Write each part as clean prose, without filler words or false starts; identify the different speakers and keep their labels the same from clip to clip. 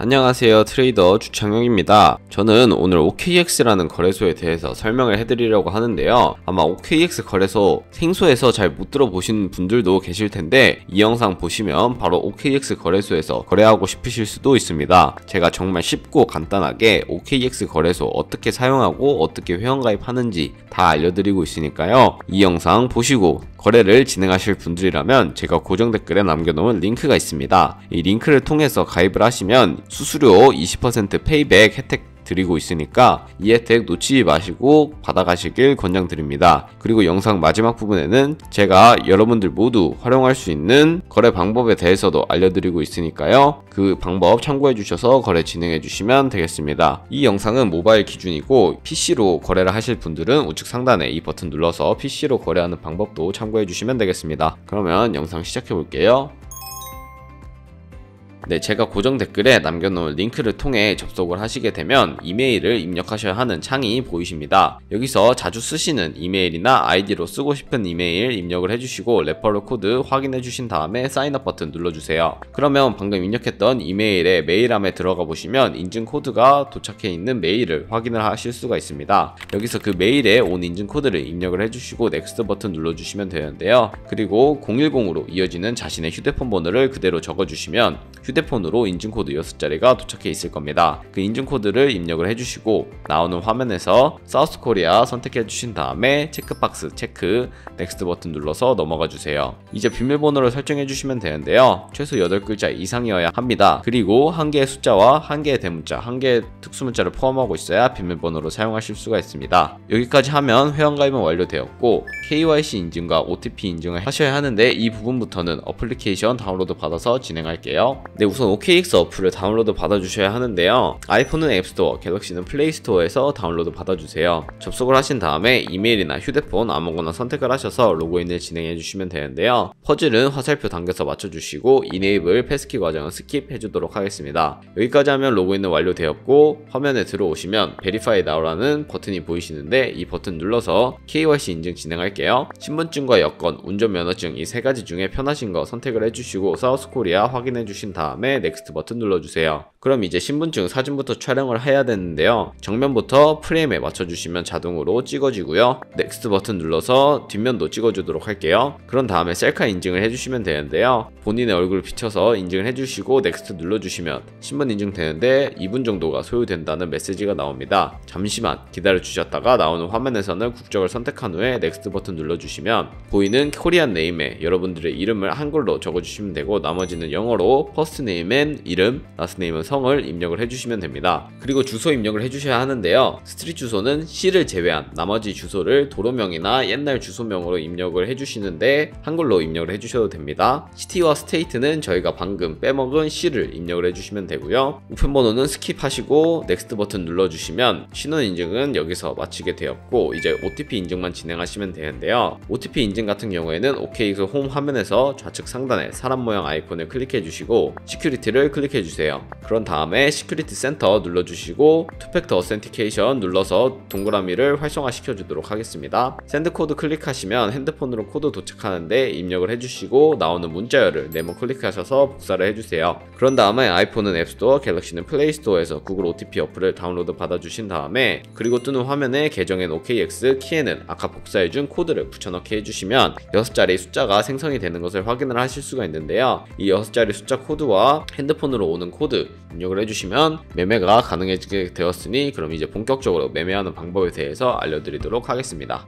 Speaker 1: 안녕하세요, 트레이더 주창영입니다. 저는 오늘 OKX라는 거래소에 대해서 설명을 해드리려고 하는데요. 아마 OKX 거래소 생소해서 잘 못 들어보신 분들도 계실 텐데 이 영상 보시면 바로 OKX 거래소에서 거래하고 싶으실 수도 있습니다. 제가 정말 쉽고 간단하게 OKX 거래소 어떻게 사용하고 어떻게 회원가입하는지 다 알려드리고 있으니까요. 이 영상 보시고 거래를 진행하실 분들이라면 제가 고정 댓글에 남겨놓은 링크가 있습니다. 이 링크를 통해서 가입을 하시면 수수료 20% 페이백 혜택 드리고 있으니까 이 혜택 놓치지 마시고 받아가시길 권장드립니다. 그리고 영상 마지막 부분에는 제가 여러분들 모두 활용할 수 있는 거래 방법에 대해서도 알려드리고 있으니까요. 그 방법 참고해 주셔서 거래 진행해 주시면 되겠습니다. 이 영상은 모바일 기준이고 PC로 거래를 하실 분들은 우측 상단에 이 버튼 눌러서 PC로 거래하는 방법도 참고해 주시면 되겠습니다. 그러면 영상 시작해 볼게요. 네, 제가 고정 댓글에 남겨놓은 링크를 통해 접속을 하시게 되면 이메일을 입력하셔야 하는 창이 보이십니다. 여기서 자주 쓰시는 이메일이나 아이디로 쓰고 싶은 이메일 입력을 해주시고 레퍼럴 코드 확인해 주신 다음에 사인업 버튼 눌러주세요. 그러면 방금 입력했던 이메일에 메일함에 들어가 보시면 인증 코드가 도착해 있는 메일을 확인을 하실 수가 있습니다. 여기서 그 메일에 온 인증 코드를 입력을 해주시고 넥스트 버튼 눌러주시면 되는데요. 그리고 010으로 이어지는 자신의 휴대폰 번호를 그대로 적어주시면 휴대폰으로 인증코드 6자리가 도착해 있을 겁니다. 그 인증코드를 입력을 해주시고 나오는 화면에서 사우스코리아 선택해 주신 다음에 체크박스 체크 넥스트 버튼 눌러서 넘어가 주세요. 이제 비밀번호를 설정해 주시면 되는데요. 최소 8글자 이상이어야 합니다. 그리고 한 개의 숫자와 한 개의 대문자, 한 개의 특수문자를 포함하고 있어야 비밀번호로 사용하실 수가 있습니다. 여기까지 하면 회원가입은 완료되었고 KYC 인증과 OTP 인증을 하셔야 하는데 이 부분부터는 어플리케이션 다운로드 받아서 진행할게요. 네, 우선 OKX 어플을 다운로드 받아주셔야 하는데요. 아이폰은 앱스토어, 갤럭시는 플레이스토어에서 다운로드 받아주세요. 접속을 하신 다음에 이메일이나 휴대폰 아무거나 선택을 하셔서 로그인을 진행해 주시면 되는데요. 퍼즐은 화살표 당겨서 맞춰주시고 이네이블 패스키 과정은 스킵 해주도록 하겠습니다. 여기까지 하면 로그인은 완료되었고 화면에 들어오시면 Verify Now라는 버튼이 보이시는데 이 버튼 눌러서 KYC 인증 진행할게요. 신분증과 여권, 운전면허증 이 세 가지 중에 편하신 거 선택을 해주시고 사우스코리아 확인해 주신 다음에 넥스트 버튼 눌러주세요. 그럼 이제 신분증 사진부터 촬영을 해야 되는데요. 정면부터 프레임에 맞춰주시면 자동으로 찍어지고요. 넥스트 버튼 눌러서 뒷면도 찍어주도록 할게요. 그런 다음에 셀카 인증을 해주시면 되는데요. 본인의 얼굴을 비춰서 인증을 해주시고 넥스트 눌러주시면 신분 인증 되는데 2분 정도가 소요된다는 메시지가 나옵니다. 잠시만 기다려 주셨다가 나오는 화면에서는 국적을 선택한 후에 넥스트 버튼 눌러주시면 보이는 코리안 네임에 여러분들의 이름을 한글로 적어주시면 되고 나머지는 영어로 퍼스트 네임엔 이름, 라스트 네임은 성을 입력을 해주시면 됩니다. 그리고 주소 입력을 해주셔야 하는데요. 스트릿 주소는 C를 제외한 나머지 주소를 도로명이나 옛날 주소명으로 입력을 해주시는데 한글로 입력을 해주셔도 됩니다. 시티와 스테이트는 저희가 방금 빼먹은 C를 입력을 해주시면 되고요. 우편번호는 스킵하시고 넥스트 버튼 눌러주시면 신원 인증은 여기서 마치게 되었고 이제 OTP 인증만 진행하시면 되는데요. OTP 인증 같은 경우에는 OKX 홈 화면에서 좌측 상단에 사람 모양 아이콘을 클릭해 주시고 시큐리티를 클릭해 주세요. 그런 다음에 시큐리티 센터 눌러주시고 투팩터 어센티케이션 눌러서 동그라미를 활성화시켜 주도록 하겠습니다. 샌드 코드 클릭하시면 핸드폰으로 코드 도착하는데 입력을 해주시고 나오는 문자열을 네모 클릭하셔서 복사를 해주세요. 그런 다음에 아이폰은 앱스토어, 갤럭시는 플레이스토어에서 구글 OTP 어플을 다운로드 받아주신 다음에 그리고 뜨는 화면에 계정인 OKX 키에는 아까 복사해준 코드를 붙여넣기 해주시면 6자리 숫자가 생성이 되는 것을 확인을 하실 수가 있는데요. 이 6자리 숫자 코드와 핸드폰으로 오는 코드 입력을 해주시면 매매가 가능해지게 되었으니 그럼 이제 본격적으로 매매하는 방법에 대해서 알려드리도록 하겠습니다.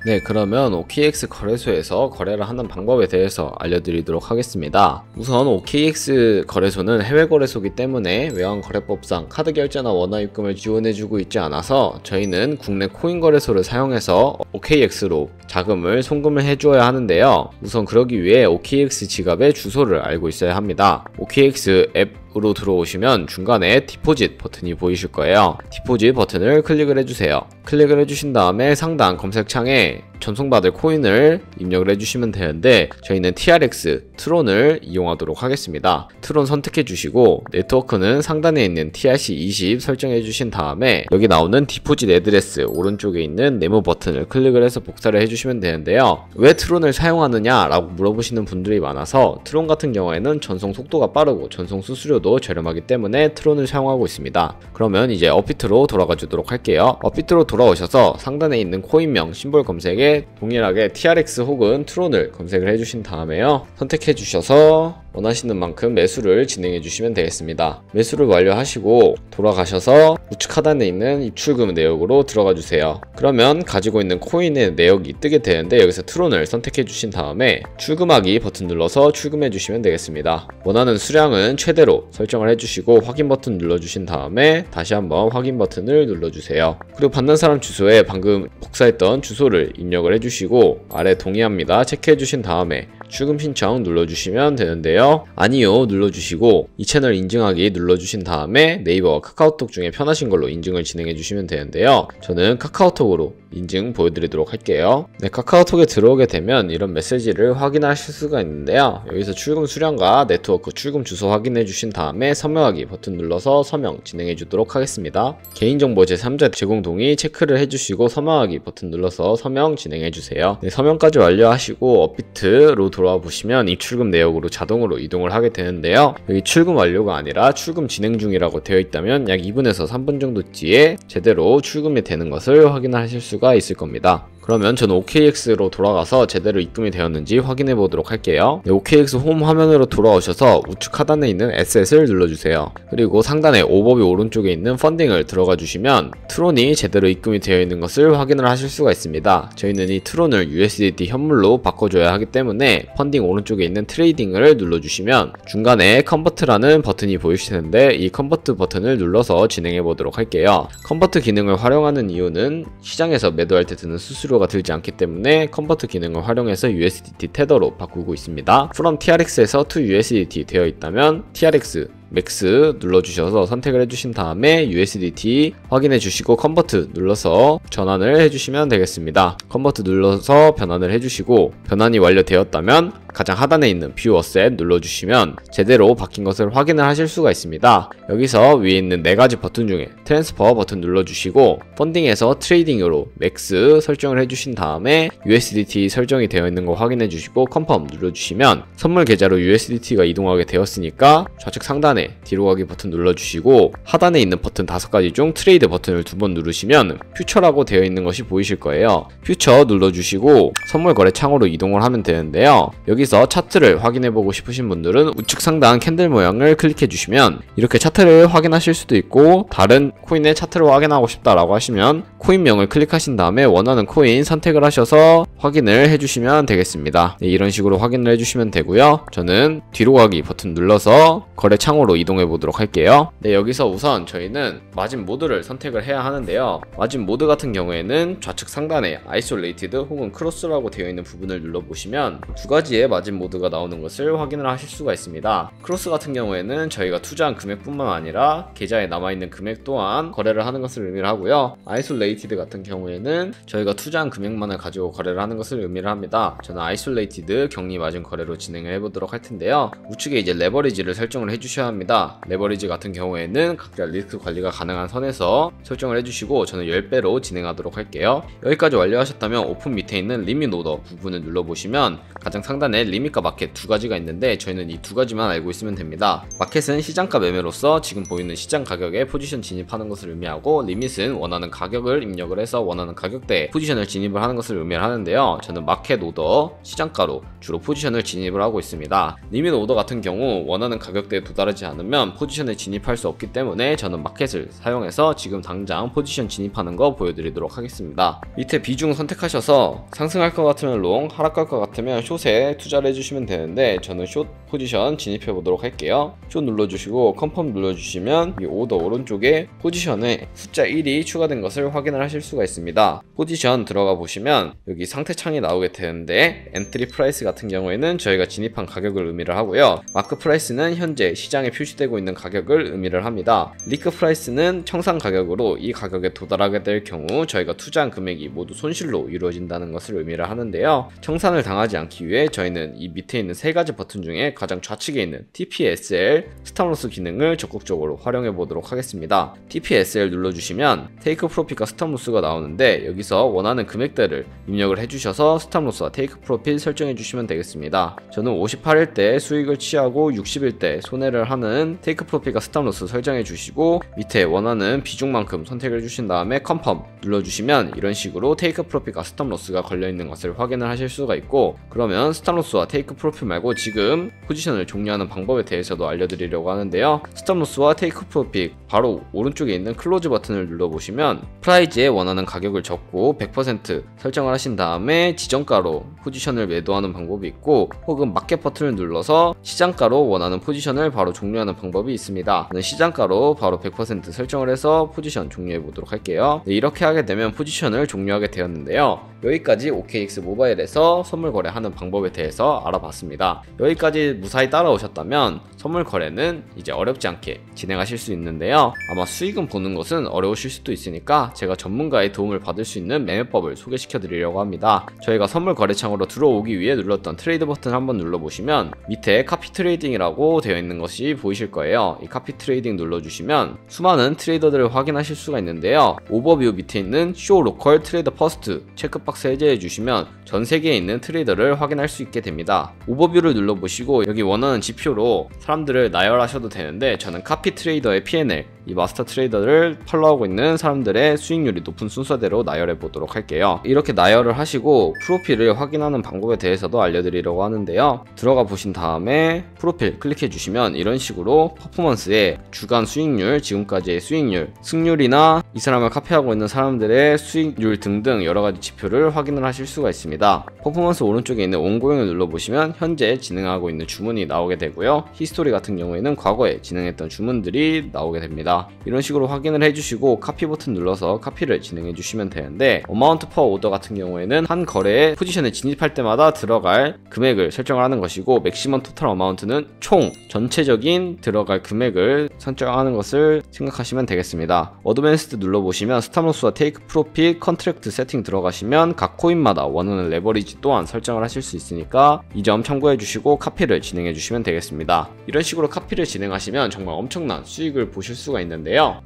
Speaker 1: 네, 그러면 OKX 거래소에서 거래를 하는 방법에 대해서 알려드리도록 하겠습니다. 우선 OKX 거래소는 해외 거래소이기 때문에 외환거래법상 카드 결제나 원화 입금을 지원해주고 있지 않아서 저희는 국내 코인 거래소를 사용해서 OKX로 자금을 송금을 해주어야 하는데요. 우선 그러기 위해 OKX 지갑의 주소를 알고 있어야 합니다. OKX 앱으로 들어오시면 중간에 디포짓 버튼이 보이실 거예요. 디포짓 버튼을 클릭을 해주세요. 클릭을 해주신 다음에 상단 검색창에 전송받을 코인을 입력을 해주시면 되는데 저희는 TRX 트론을 이용하도록 하겠습니다. 트론 선택해 주시고 네트워크는 상단에 있는 TRC20 설정해 주신 다음에 여기 나오는 디포짓 애드레스 오른쪽에 있는 네모 버튼을 클릭을 해서 복사를 해주시면 되는데요. 왜 트론을 사용하느냐 라고 물어보시는 분들이 많아서 트론 같은 경우에는 전송 속도가 빠르고 전송 수수료도 저렴하기 때문에 트론을 사용하고 있습니다. 그러면 이제 업비트로 돌아가 주도록 할게요. 업비트로 돌아오셔서 상단에 있는 코인명 심볼 검색에 동일하게 TRX 혹은 트론을 검색을 해주신 다음에요. 선택해 주셔서 원하시는 만큼 매수를 진행해 주시면 되겠습니다. 매수를 완료하시고 돌아가셔서 우측 하단에 있는 입출금 내역으로 들어가 주세요. 그러면 가지고 있는 코인의 내역이 뜨게 되는데 여기서 트론을 선택해 주신 다음에 출금하기 버튼 눌러서 출금해 주시면 되겠습니다. 원하는 수량은 최대로 설정을 해주시고 확인 버튼 눌러주신 다음에 다시 한번 확인 버튼을 눌러주세요. 그리고 받는 사람 주소에 방금 복사했던 주소를 입력을 해주시고 아래 동의합니다 체크해 주신 다음에 출금 신청 눌러주시면 되는데요. 아니요 눌러주시고 이 채널 인증하기 눌러주신 다음에 네이버와 카카오톡 중에 편하신 걸로 인증을 진행해 주시면 되는데요. 저는 카카오톡으로 인증 보여드리도록 할게요. 네, 카카오톡에 들어오게 되면 이런 메시지를 확인하실 수가 있는데요. 여기서 출금 수량과 네트워크 출금 주소 확인해 주신 다음에 서명하기 버튼 눌러서 서명 진행해 주도록 하겠습니다. 개인정보 제3자 제공 동의 체크를 해주시고 서명하기 버튼 눌러서 서명 진행해 주세요. 네, 서명까지 완료하시고 업비트로 돌아와 보시면 입출금 내역으로 자동으로 이동을 하게 되는데요. 여기 출금 완료가 아니라 출금 진행 중이라고 되어 있다면 약 2분에서 3분 정도 뒤에 제대로 출금이 되는 것을 확인하실 수가 있을 겁니다. 그러면 저는 OKX로 돌아가서 제대로 입금이 되었는지 확인해 보도록 할게요. 네, OKX 홈 화면으로 돌아오셔서 우측 하단에 있는 Asset을 눌러주세요. 그리고 상단에 오버뷰 오른쪽에 있는 펀딩을 들어가 주시면 트론이 제대로 입금이 되어 있는 것을 확인을 하실 수가 있습니다. 저희는 이 트론을 USDT 현물로 바꿔줘야 하기 때문에 펀딩 오른쪽에 있는 트레이딩을 눌러주시면 중간에 컨버트라는 버튼이 보이실 텐데 이 컨버트 버튼을 눌러서 진행해 보도록 할게요. 컨버트 기능을 활용하는 이유는 시장에서 매도할 때 드는 수수료 가 들지 않기 때문에 컨버트 기능을 활용해서 USDT 테더로 바꾸고 있습니다. From TRX에서 to USDT 되어 있다면 TRX 맥스 눌러주셔서 선택을 해주신 다음에 USDT 확인해 주시고 컨버트 눌러서 전환을 해주시면 되겠습니다. 컨버트 눌러서 변환을 해주시고 변환이 완료되었다면 가장 하단에 있는 뷰 어셋 눌러주시면 제대로 바뀐 것을 확인을 하실 수가 있습니다. 여기서 위에 있는 4가지 버튼 중에 트랜스퍼 버튼 눌러주시고 펀딩에서 트레이딩으로 맥스 설정을 해주신 다음에 USDT 설정이 되어 있는 거 확인해 주시고 컨펌 눌러주시면 선물 계좌로 USDT가 이동하게 되었으니까 좌측 상단에 뒤로 가기 버튼 눌러주시고 하단에 있는 버튼 5가지 중 트레이드 버튼을 2번 누르시면 퓨처라고 되어 있는 것이 보이실 거예요. 퓨처 눌러주시고 선물 거래 창으로 이동을 하면 되는데요. 여기서 차트를 확인해보고 싶으신 분들은 우측 상단 캔들 모양을 클릭해 주시면 이렇게 차트를 확인하실 수도 있고 다른 코인의 차트를 확인하고 싶다라고 하시면 코인명을 클릭하신 다음에 원하는 코인 선택을 하셔서 확인을 해주시면 되겠습니다. 네, 이런 식으로 확인을 해주시면 되고요. 저는 뒤로 가기 버튼 눌러서 거래 창으로 이동해 보도록 할게요. 네, 여기서 우선 저희는 마진 모드를 선택을 해야 하는데요. 마진 모드 같은 경우에는 좌측 상단에 아이솔레이티드 혹은 크로스라고 되어 있는 부분을 눌러보시면 2가지의 마진 모드가 나오는 것을 확인을 하실 수가 있습니다. 크로스 같은 경우에는 저희가 투자한 금액뿐만 아니라 계좌에 남아있는 금액 또한 거래를 하는 것을 의미를 하고요. 아이솔레이티드 같은 경우에는 저희가 투자한 금액만을 가지고 거래를 하는 것을 의미를 합니다. 저는 아이솔레이티드 격리 마진 거래로 진행을 해보도록 할 텐데요. 우측에 이제 레버리지를 설정을 해주셔야 합니다. 레버리지 같은 경우에는 각자 리스크 관리가 가능한 선에서 설정을 해주시고 저는 10배로 진행하도록 할게요. 여기까지 완료하셨다면 오픈 밑에 있는 리밋 오더 부분을 눌러보시면 가장 상단에 리밋과 마켓 2가지가 있는데 저희는 이 2가지만 알고 있으면 됩니다. 마켓은 시장가 매매로서 지금 보이는 시장 가격에 포지션 진입하는 것을 의미하고 리밋은 원하는 가격을 입력을 해서 원하는 가격대에 포지션을 진입을 하는 것을 의미를 하는데요. 저는 마켓 오더 시장가로 주로 포지션을 진입을 하고 있습니다. 리밋 오더 같은 경우 원하는 가격대에 도달하지 않으면 포지션에 진입할 수 없기 때문에 저는 마켓을 사용해서 지금 당장 포지션 진입하는 거 보여드리도록 하겠습니다. 밑에 비중 선택하셔서 상승할 것 같으면 롱, 하락할 것 같으면 숏에 투자 투자를 해주시면 되는데 저는 숏 포지션 진입해 보도록 할게요. 숏 눌러주시고 컨펌 눌러주시면 이 오더 오른쪽에 포지션에 숫자 1이 추가된 것을 확인을 하실 수가 있습니다. 포지션 들어가 보시면 여기 상태 창이 나오게 되는데 엔트리 프라이스 같은 경우에는 저희가 진입한 가격을 의미를 하고요. 마크 프라이스는 현재 시장에 표시되고 있는 가격을 의미를 합니다. 리크 프라이스는 청산 가격으로 이 가격에 도달하게 될 경우 저희가 투자한 금액이 모두 손실로 이루어진다는 것을 의미를 하는데요. 청산을 당하지 않기 위해 저희는 이 밑에 있는 세 가지 버튼 중에 가장 좌측에 있는 TPSL 스탑로스 기능을 적극적으로 활용해 보도록 하겠습니다. TPSL 눌러주시면 테이크 프로핏과 스탑로스가 나오는데 여기서 원하는 금액대를 입력을 해주셔서 스탑로스와 테이크 프로핏 설정해 주시면 되겠습니다. 저는 58일 때 수익을 취하고 60일 때 손해를 하는 테이크 프로핏과 스탑로스 설정해 주시고 밑에 원하는 비중만큼 선택을 해주신 다음에 컨펌 눌러주시면 이런 식으로 테이크 프로핏과 스탑로스가 걸려있는 것을 확인을 하실 수가 있고, 그러면 스탑로스와 테이크 프로핏 말고 지금 포지션을 종료하는 방법에 대해서도 알려드리려고 하는데요. 스탑로스와 테이크 프로핏 바로 오른쪽에 있는 클로즈 버튼을 눌러보시면 프라이즈에 원하는 가격을 적고 100% 설정을 하신 다음에 지정가로 포지션을 매도하는 방법이 있고, 혹은 마켓 버튼을 눌러서 시장가로 원하는 포지션을 바로 종료하는 방법이 있습니다. 저는 시장가로 바로 100% 설정을 해서 포지션 종료해 보도록 할게요. 네, 이렇게 하게 되면 포지션을 종료하게 되었는데요. 여기까지 OKX 모바일에서 선물 거래하는 방법에 대해서 알아봤습니다. 여기까지 무사히 따라오셨다면 선물 거래는 이제 어렵지 않게 진행하실 수 있는데요. 아마 수익은 보는 것은 어려우실 수도 있으니까 제가 전문가의 도움을 받을 수 있는 매매법을 소개시켜 드리려고 합니다. 저희가 선물 거래창으로 들어오기 위해 눌렀던 트레이드 버튼 한번 눌러보시면 밑에 카피 트레이딩이라고 되어 있는 것이 보이실 거예요. 이 카피 트레이딩 눌러주시면 수많은 트레이더들을 확인하실 수가 있는데요. 오버뷰 밑에 있는 쇼 로컬 트레이더 퍼스트 체크박스 해제해 주시면 전 세계에 있는 트레이더를 확인할 수 있게 됩니다. 오버뷰를 눌러보시고 여기 원하는 지표로 사람들을 나열하셔도 되는데 저는 카피 트레이더의 P&L, 이 마스터 트레이더를 팔로우하고 있는 사람들의 수익률이 높은 순서대로 나열해 보도록 할게요. 이렇게 나열을 하시고 프로필을 확인하는 방법에 대해서도 알려드리려고 하는데요. 들어가 보신 다음에 프로필 클릭해 주시면 이런 식으로 퍼포먼스에 주간 수익률, 지금까지의 수익률, 승률이나 이 사람을 카피하고 있는 사람들의 수익률 등등 여러가지 지표를 확인을 하실 수가 있습니다. 퍼포먼스 오른쪽에 있는 온고잉을 눌러보시면 현재 진행하고 있는 주문이 나오게 되고요. 히스토리 같은 경우에는 과거에 진행했던 주문들이 나오게 됩니다. 이런 식으로 확인을 해주시고 카피 버튼 눌러서 카피를 진행해 주시면 되는데, 어마운트 퍼 오더 같은 경우에는 한 거래에 포지션에 진입할 때마다 들어갈 금액을 설정을 하는 것이고, 맥시멈 토탈 어마운트는 총 전체적인 들어갈 금액을 설정하는 것을 생각하시면 되겠습니다. 어드밴스드 눌러보시면 스탑로스와 테이크 프로핏 컨트랙트 세팅 들어가시면 각 코인마다 원하는 레버리지 또한 설정을 하실 수 있으니까 이 점 참고해 주시고 카피를 진행해 주시면 되겠습니다. 이런 식으로 카피를 진행하시면 정말 엄청난 수익을 보실 수가 있는데요.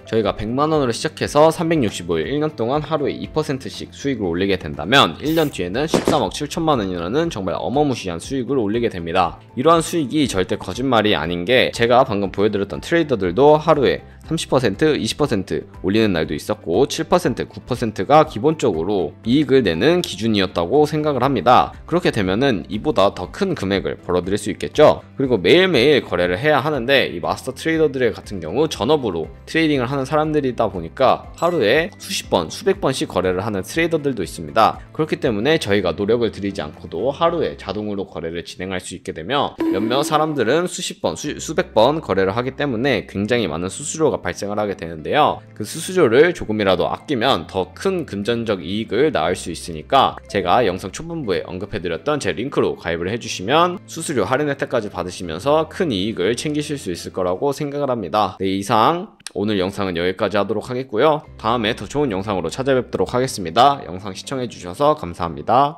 Speaker 1: 저희가 100만원으로 시작해서 365일 1년 동안 하루에 2%씩 수익을 올리게 된다면 1년 뒤에는 13억 7천만원이라는 정말 어마무시한 수익을 올리게 됩니다. 이러한 수익이 절대 거짓말이 아닌 게, 제가 방금 보여드렸던 트레이더들도 하루에 30%, 20% 올리는 날도 있었고 7%, 9%가 기본적으로 이익을 내는 기준이었다고 생각을 합니다. 그렇게 되면은 이보다 더 큰 금액을 벌어들일 수 있겠죠. 그리고 매일매일 거래를 해야 하는데 이 마스터 트레이더들 같은 경우 전업으로 트레이딩을 하는 사람들이다 보니까 하루에 수십 번, 수백 번씩 거래를 하는 트레이더들도 있습니다. 그렇기 때문에 저희가 노력을 들이지 않고도 하루에 자동으로 거래를 진행할 수 있게 되며, 몇몇 사람들은 수십 번, 수백 번 거래를 하기 때문에 굉장히 많은 수수료가 발생을 하게 되는데요. 그 수수료를 조금이라도 아끼면 더 큰 금전적 이익을 낳을 수 있으니까 제가 영상 초반부에 언급해드렸던 제 링크로 가입을 해주시면 수수료 할인 혜택까지 받으시면서 큰 이익을 챙기실 수 있을 거라고 생각을 합니다. 네, 이상 오늘 영상은 여기까지 하도록 하겠고요. 다음에 더 좋은 영상으로 찾아뵙도록 하겠습니다. 영상 시청해주셔서 감사합니다.